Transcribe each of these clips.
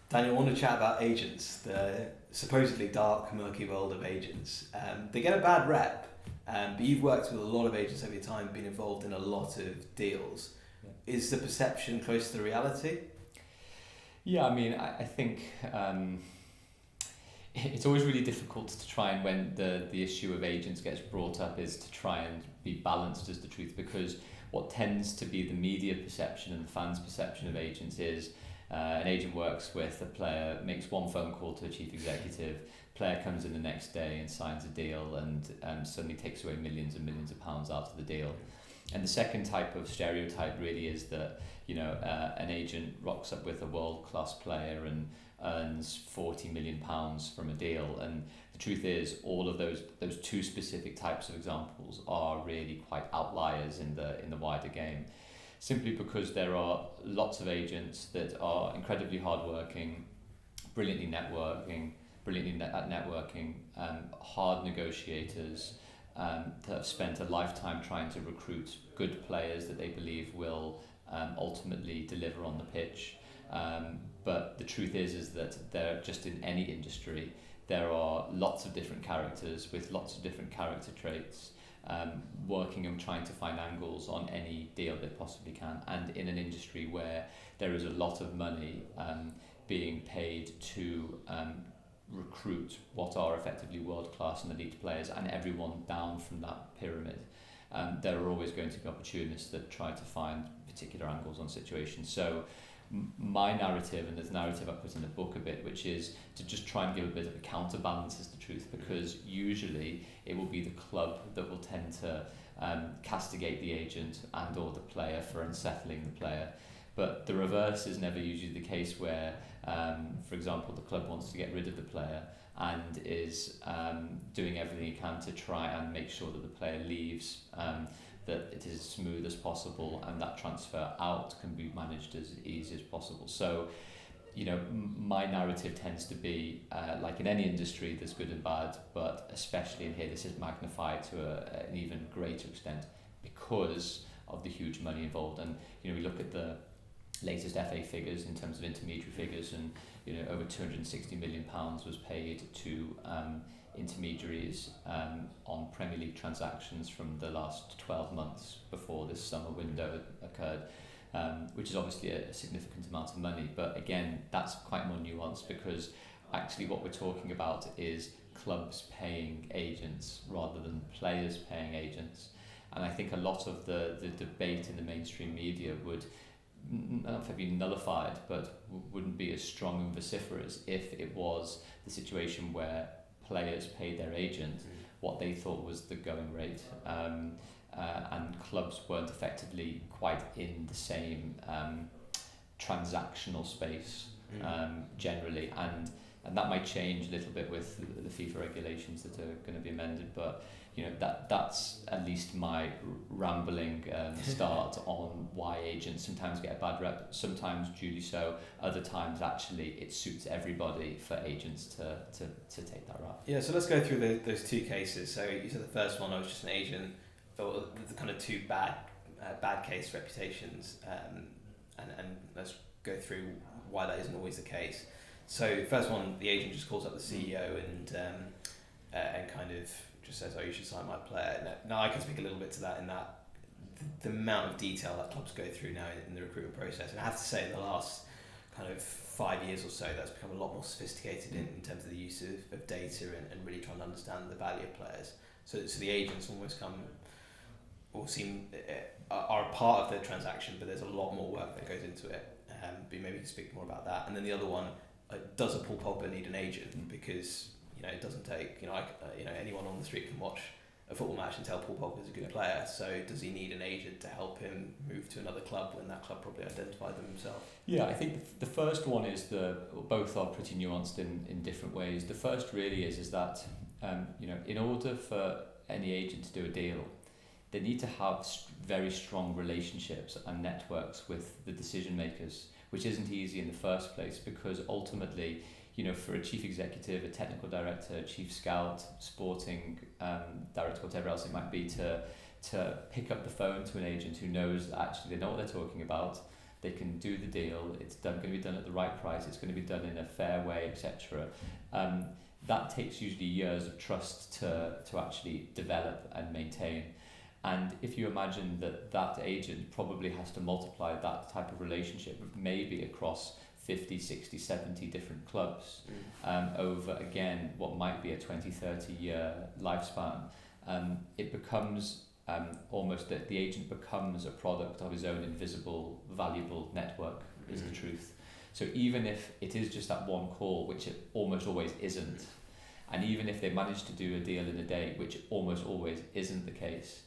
Daniel, I want to chat about agents, the supposedly dark, murky world of agents. They get a bad rep, but you've worked with a lot of agents over your time, been involved in a lot of deals. Yeah. Is the perception close to the reality? Yeah, I mean, I think it's always really difficult to try and when the issue of agents gets brought up is to try and be balanced as the truth, because what tends to be the media perception and the fans' perception of agents is an agent works with a player, makes one phone call to a chief executive, player comes in the next day and signs a deal and suddenly takes away millions and millions of pounds out of the deal. And the second type of stereotype really is that, you know, an agent rocks up with a world-class player and earns £40 million from a deal. And the truth is, all of those two specific types of examples are really quite outliers in the wider game. Simply because there are lots of agents that are incredibly hardworking, brilliantly at networking, hard negotiators, that have spent a lifetime trying to recruit good players that they believe will ultimately deliver on the pitch. But the truth is that they're just in any industry. There are lots of different characters with lots of different character traits, working and trying to find angles on any deal they possibly can, and in an industry where there is a lot of money being paid to recruit what are effectively world-class and elite players, and everyone down from that pyramid. There are always going to be opportunists that try to find particular angles on situations. So my narrative, and there's a narrative I put in the book a bit, which is to just try and give a bit of a counterbalance is the truth, because usually it will be the club that will tend to castigate the agent and or the player for unsettling the player. But the reverse is never usually the case where, for example, the club wants to get rid of the player and is doing everything it can to try and make sure that the player leaves, that it is as smooth as possible and that transfer out can be managed as easy as possible. So, you know, my narrative tends to be, like in any industry, there's good and bad, but especially in here, this is magnified to an even greater extent because of the huge money involved. And, you know, we look at the latest FA figures in terms of intermediary figures, and, you know, over £260 million was paid to intermediaries on Premier League transactions from the last 12 months before this summer window occurred, which is obviously a significant amount of money. But again, that's quite more nuanced, because actually what we're talking about is clubs paying agents rather than players paying agents. And I think a lot of the debate in the mainstream media would not be nullified, but wouldn't be as strong and vociferous if it was the situation where players paid their agent what they thought was the going rate, and clubs weren't effectively quite in the same transactional space generally, and that might change a little bit with the FIFA regulations that are going to be amended. But you know, that's at least my rambling start on why agents sometimes get a bad rep, sometimes duly so, other times actually it suits everybody for agents to take that rap. Yeah, so let's go through those two cases. So you said the first one, I was just an agent, felt the kind of two bad case reputations, and let's go through why that isn't always the case. So first one, the agent just calls up the CEO and kind of just says, "Oh, you should sign my player." Now I can speak a little bit to that, in that the amount of detail that clubs go through now in the recruitment process, and I have to say in the last kind of 5 years or so, that's become a lot more sophisticated in terms of the use of data and really trying to understand the value of players. So the agents almost are a part of the transaction, but there's a lot more work that goes into it. But maybe you can speak more about that. And then the other one, does a Paul Pogba need an agent? Because it doesn't take anyone on the street can watch a football match and tell Paul Pogba is a good player. So does he need an agent to help him move to another club when that club probably identified them himself? Yeah, I think the first one is both are pretty nuanced in different ways. The first really is that in order for any agent to do a deal, they need to have very strong relationships and networks with the decision makers, which isn't easy in the first place, because ultimately, for a chief executive, a technical director, a chief scout, sporting director, whatever else it might be, to pick up the phone to an agent who knows that actually they know what they're talking about, they can do the deal, it's going to be done at the right price, it's going to be done in a fair way, etc. That takes usually years of trust to actually develop and maintain. And if you imagine that agent probably has to multiply that type of relationship maybe across 50, 60, 70 different clubs over, again, what might be a 20, 30 year lifespan, it becomes almost that the agent becomes a product of his own invisible, valuable network, is the truth. So even if it is just that one call, which it almost always isn't, and even if they manage to do a deal in a day, which almost always isn't the case,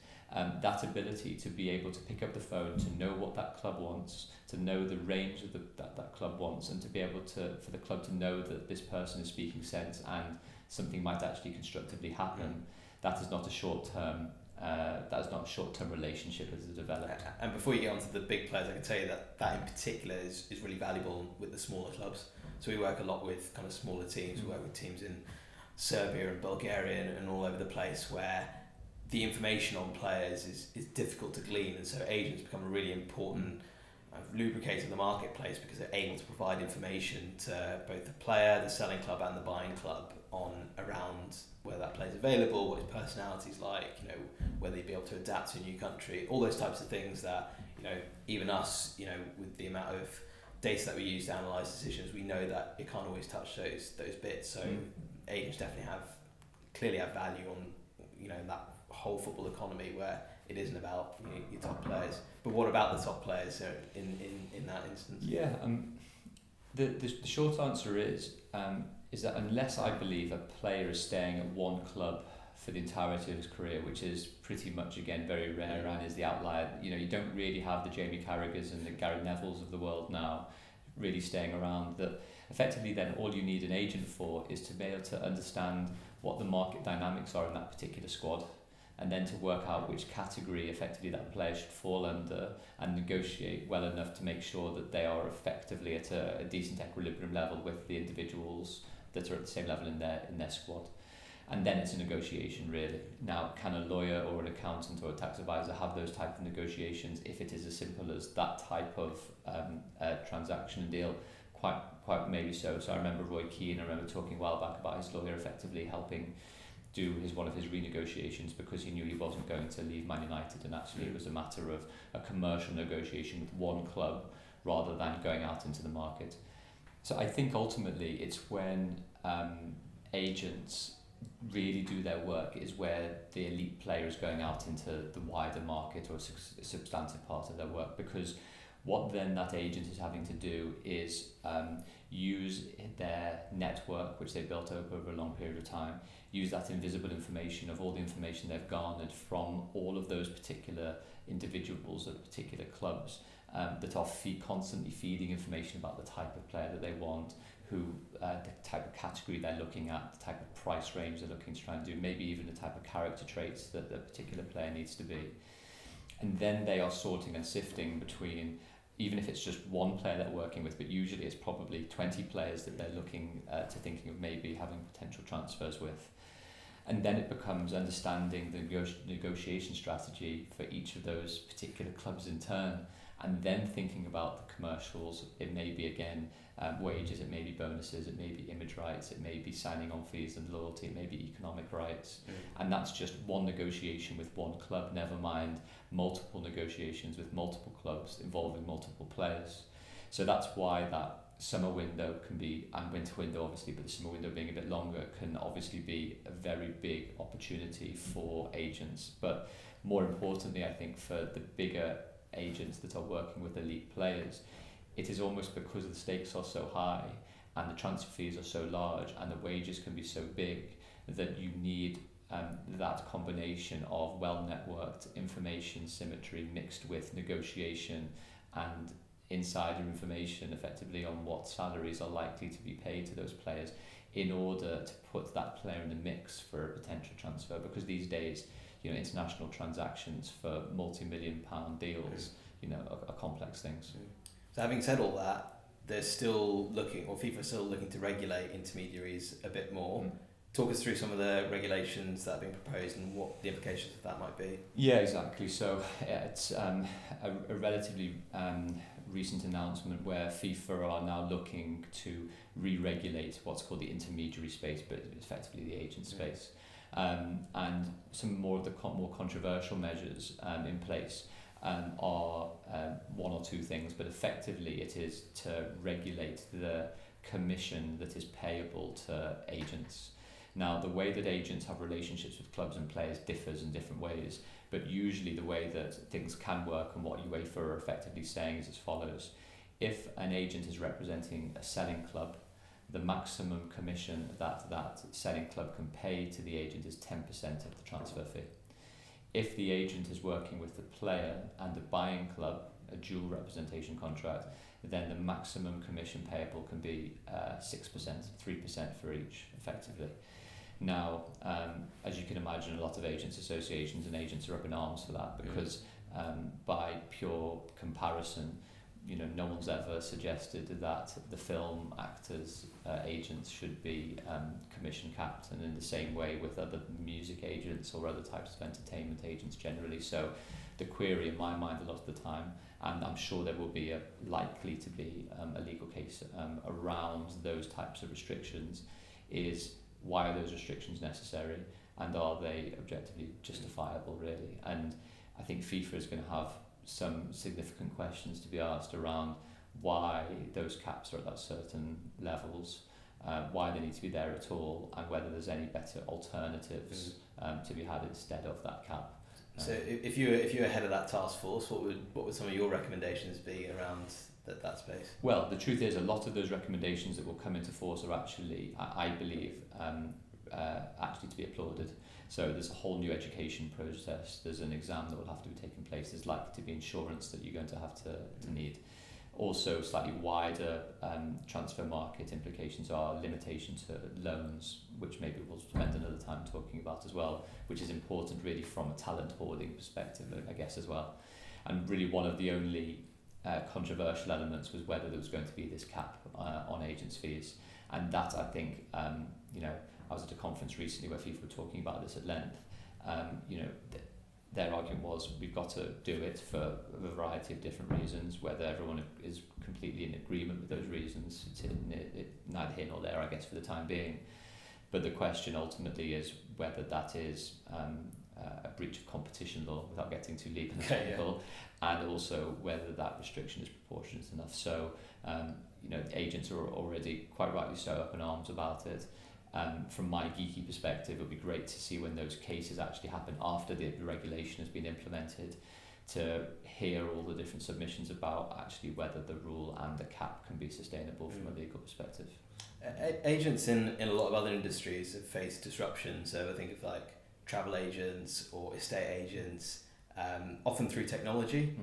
that ability to be able to pick up the phone, to know what that club wants, to know the range of that club wants, and to be able to, for the club to know that this person is speaking sense and something might actually constructively happen, that is not a short-term relationship as a developer. And before you get onto the big players, I can tell you that in particular is really valuable with the smaller clubs. So we work a lot with kind of smaller teams. We work with teams in Serbia and Bulgaria and all over the place where the information on players is difficult to glean, and so agents become a really important lubricator of the marketplace because they're able to provide information to both the player, the selling club and the buying club around whether that player's available, what his personality's like, whether he'd be able to adapt to a new country, all those types of things that, even us, with the amount of data that we use to analyse decisions, we know that it can't always touch those bits. So agents definitely clearly have value on, that whole football economy where it isn't about your top players. But what about the top players in that instance? Yeah, the short answer is that unless I believe a player is staying at one club for the entirety of his career, which is pretty much, again, very rare and is the outlier, you don't really have the Jamie Carragers and the Gary Nevilles of the world now really staying around, that effectively then all you need an agent for is to be able to understand what the market dynamics are in that particular squad, and then to work out which category effectively that player should fall under and negotiate well enough to make sure that they are effectively at a decent equilibrium level with the individuals that are at the same level in their squad. And then it's a negotiation, really. Now, can a lawyer or an accountant or a tax advisor have those type of negotiations if it is as simple as that type of transaction and deal? Quite maybe so. So I remember Roy Keane, I remember talking a while back about his lawyer effectively helping do one of his renegotiations because he knew he wasn't going to leave Man United, and actually it was a matter of a commercial negotiation with one club rather than going out into the market. So I think ultimately it's when agents really do their work is where the elite player is going out into the wider market or a substantive part of their work, because what then that agent is having to do is use their network, which they built up over a long period of time, use that invisible information of all the information they've garnered from all of those particular individuals at particular clubs that are constantly feeding information about the type of player that they want, the type of category they're looking at, the type of price range they're looking to try and do, maybe even the type of character traits that the particular player needs to be. And then they are sorting and sifting between, even if it's just one player they're working with, but usually it's probably 20 players that they're looking to thinking of maybe having potential transfers with. And then it becomes understanding the negotiation strategy for each of those particular clubs in turn, and then thinking about the commercials. It may be, again, wages, it may be bonuses, it may be image rights, it may be signing on fees and loyalty, it may be economic rights. And that's just one negotiation with one club, never mind multiple negotiations with multiple clubs involving multiple players. So that's why that summer window can be, and winter window obviously, but the summer window being a bit longer, can obviously be a very big opportunity for agents. But more importantly, I think for the bigger agents that are working with elite players, it is almost because the stakes are so high and the transfer fees are so large and the wages can be so big that you need that combination of well-networked information symmetry mixed with negotiation and insider information effectively on what salaries are likely to be paid to those players in order to put that player in the mix for a potential transfer. Because these days, international transactions for multi-million pound deals, are complex things. So having said all that, they're still looking, or FIFA's still looking to regulate intermediaries a bit more. Talk us through some of the regulations that have been proposed and what the implications of that might be. Yeah, exactly. So it's a relatively recent announcement where FIFA are now looking to re-regulate what's called the intermediary space, but effectively the agent space, and some more of the more controversial measures in place are one or two things, but effectively it is to regulate the commission that is payable to agents. Now, the way that agents have relationships with clubs and players differs in different ways, but usually the way that things can work and what UEFA are effectively saying is as follows. If an agent is representing a selling club, the maximum commission that that selling club can pay to the agent is 10% of the transfer fee. If the agent is working with the player and the buying club, a dual representation contract, then the maximum commission payable can be 6%, 3% for each, effectively. Now, as you can imagine, a lot of agents, associations and agents are up in arms for that because by pure comparison, no one's ever suggested that the film actors, agents should be commission capped, and in the same way with other music agents or other types of entertainment agents generally. So the query in my mind a lot of the time, and I'm sure there will be likely to be a legal case around those types of restrictions, is why are those restrictions necessary and are they objectively justifiable really? And I think FIFA is going to have some significant questions to be asked around why those caps are at that certain levels, why they need to be there at all, and whether there's any better alternatives to be had instead of that cap. So if you're head of that task force, what would some of your recommendations be around that space? Well, the truth is a lot of those recommendations that will come into force are actually, I believe, actually to be applauded. So there's a whole new education process, there's an exam that will have to be taking place, there's likely to be insurance that you're going to have to need. Also, slightly wider transfer market implications are limitation to loans, which maybe we'll spend another time talking about as well, which is important really from a talent hoarding perspective, I guess, as well. And really one of the only controversial elements was whether there was going to be this cap on agents' fees. And that, I think, I was at a conference recently where FIFA were talking about this at length. Their argument was we've got to do it for a variety of different reasons. Whether everyone is completely in agreement with those reasons, it's neither here nor there, I guess, for the time being. But the question ultimately is whether that is a breach of competition law, without getting too legal and technical, and also whether that restriction is proportionate enough. So, agents are already quite rightly so up in arms about it. From my geeky perspective, it would be great to see when those cases actually happen after the regulation has been implemented, to hear all the different submissions about actually whether the rule and the cap can be sustainable from a legal perspective. Agents in a lot of other industries have faced disruption. So I think of like travel agents or estate agents, often through technology.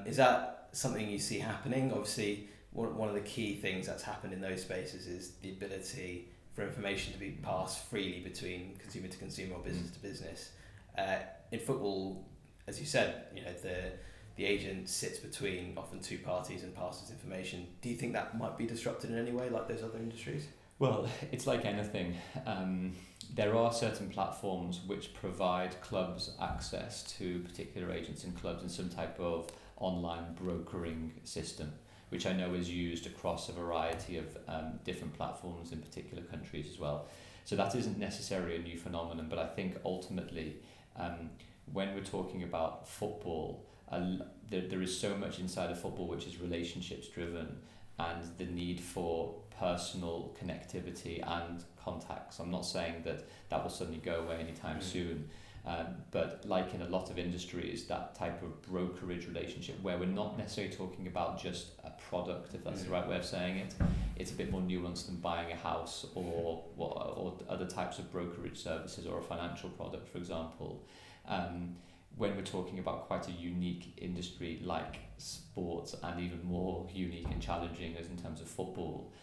Is that something you see happening? Obviously, one of the key things that's happened in those spaces is the ability for information to be passed freely between consumer to consumer or business to business. In football, as you said, the agent sits between often two parties and passes information. Do you think that might be disrupted in any way, like those other industries? Well, it's like anything. There are certain platforms which provide clubs access to particular agents and clubs in some type of online brokering system, which I know is used across a variety of different platforms in particular countries as well. So that isn't necessarily a new phenomenon, but I think ultimately when we're talking about football, there is so much inside of football which is relationships driven, and the need for personal connectivity and contacts. I'm not saying that will suddenly go away anytime soon, but like in a lot of industries, that type of brokerage relationship where we're not necessarily talking about just a product, if that's the right way of saying it, it's a bit more nuanced than buying a house or other types of brokerage services or a financial product, for example. When we're talking about quite a unique industry like sports, and even more unique and challenging as in terms of football,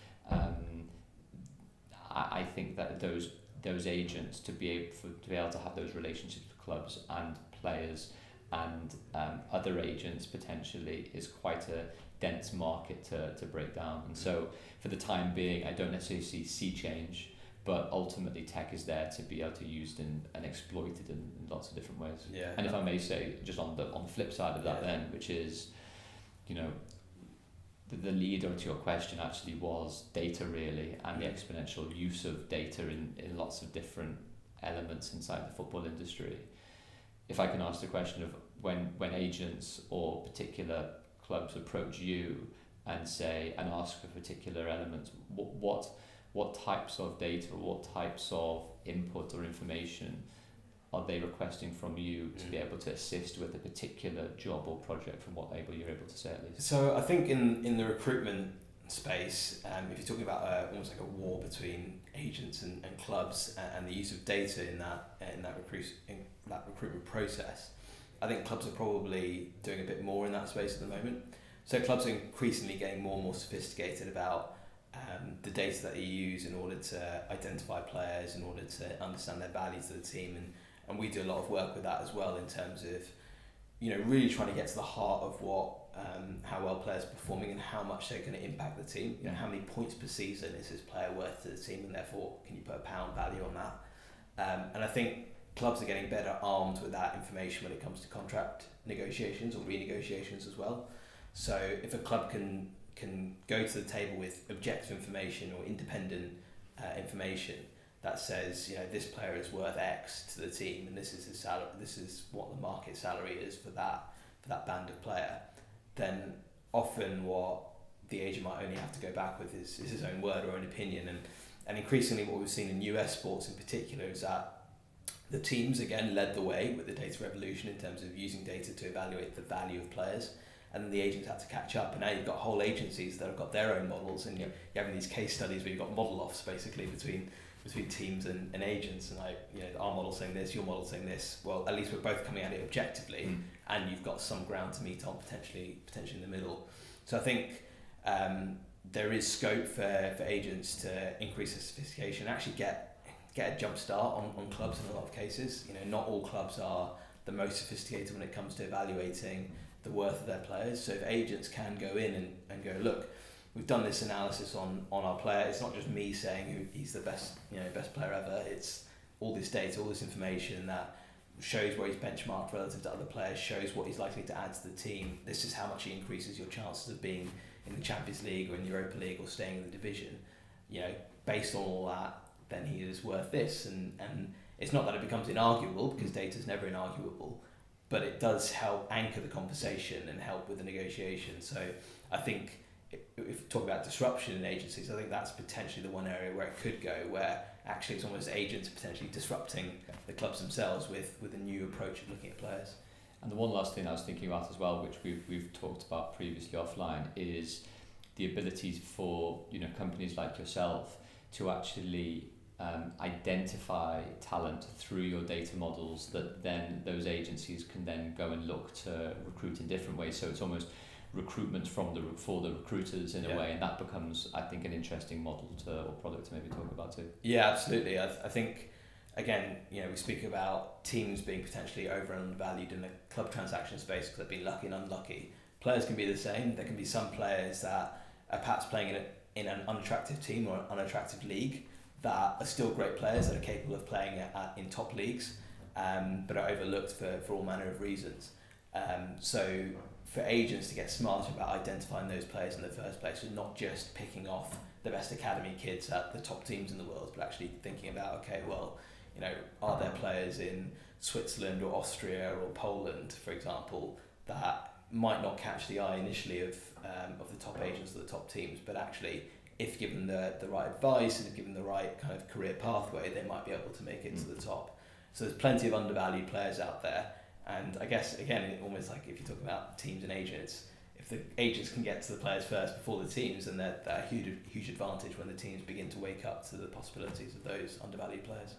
I think that those agents to be able to have those relationships with clubs and players and other agents potentially is quite a dense market to break down. And so for the time being, I don't necessarily see sea change, but ultimately tech is there to be able to use and exploited in lots of different ways. And if I may say, just on the flip side of that then, which is, the leader to your question actually was data, really, and the exponential use of data in lots of different elements inside the football industry. If I can ask the question of when agents or particular clubs approach you and ask for particular elements, what types of data or what types of input or information are they requesting from you to be able to assist with a particular job or project, from what you're able to say at least? So I think in the recruitment space, if you're talking about almost like a war between agents and clubs and the use of data in that recruitment process, I think clubs are probably doing a bit more in that space at the moment. So clubs are increasingly getting more and more sophisticated about the data that they use in order to identify players, in order to understand their value to the team, and we do a lot of work with that as well, in terms of, you know, really trying to get to the heart of what how well players are performing and how much they're going to impact the team. You know, how many points per season is this player worth to the team, and therefore can you put a pound value on that? And I think clubs are getting better armed with that information when it comes to contract negotiations or renegotiations as well. So if a club can go to the table with objective information or independent information that says, you know, this player is worth X to the team, and this is his salary, this is what the market salary is for that band of player, then often what the agent might only have to go back with is his own word or own opinion. And increasingly what we've seen in US sports in particular is that the teams again led the way with the data revolution in terms of using data to evaluate the value of players, and then the agents had to catch up, and now you've got whole agencies that have got their own models, and you're having these case studies where you've got model offs basically between teams and agents, and like, you know, our model saying this, your model saying this. Well, at least we're both coming at it objectively, and you've got some ground to meet on, potentially in the middle. So I think there is scope for agents to increase the sophistication, actually get a jump start on clubs in a lot of cases. You know, not all clubs are the most sophisticated when it comes to evaluating the worth of their players. So if agents can go in and go, look, we've done this analysis on our player. It's not just me saying he's the best player ever. It's all this data, all this information that shows where he's benchmarked relative to other players, shows what he's likely to add to the team. This is how much he increases your chances of being in the Champions League or in the Europa League or staying in the division. You know, based on all that, then he is worth this. And it's not that it becomes inarguable, because data is never inarguable, but it does help anchor the conversation and help with the negotiation. So I think if we talk about disruption in agencies, I think that's potentially the one area where it could go, where actually it's almost agents potentially disrupting the clubs themselves with a new approach of looking at players. And the one last thing I was thinking about as well, which we've talked about previously offline, is the ability for, you know, companies like yourself to actually identify talent through your data models that then those agencies can then go and look to recruit in different ways. So it's almost recruitment for the recruiters in a way, and that becomes, I think, an interesting model or product to maybe talk about too. Yeah, absolutely. I think, again, you know, we speak about teams being potentially over and undervalued in the club transaction space because they've been lucky and unlucky. Players can be the same. There can be some players that are perhaps playing in an unattractive team or an unattractive league that are still great players that are capable of playing in top leagues, but are overlooked for all manner of reasons. So for agents to get smarter about identifying those players in the first place, and not just picking off the best academy kids at the top teams in the world, but actually thinking about, okay, well, you know, are there players in Switzerland or Austria or Poland, for example, that might not catch the eye initially of the top agents or the top teams, but actually, if given the right advice and if given the right kind of career pathway, they might be able to make it to the top. So there's plenty of undervalued players out there. And I guess, again, almost like if you talk about teams and agents, if the agents can get to the players first before the teams, then they're a huge advantage when the teams begin to wake up to the possibilities of those undervalued players.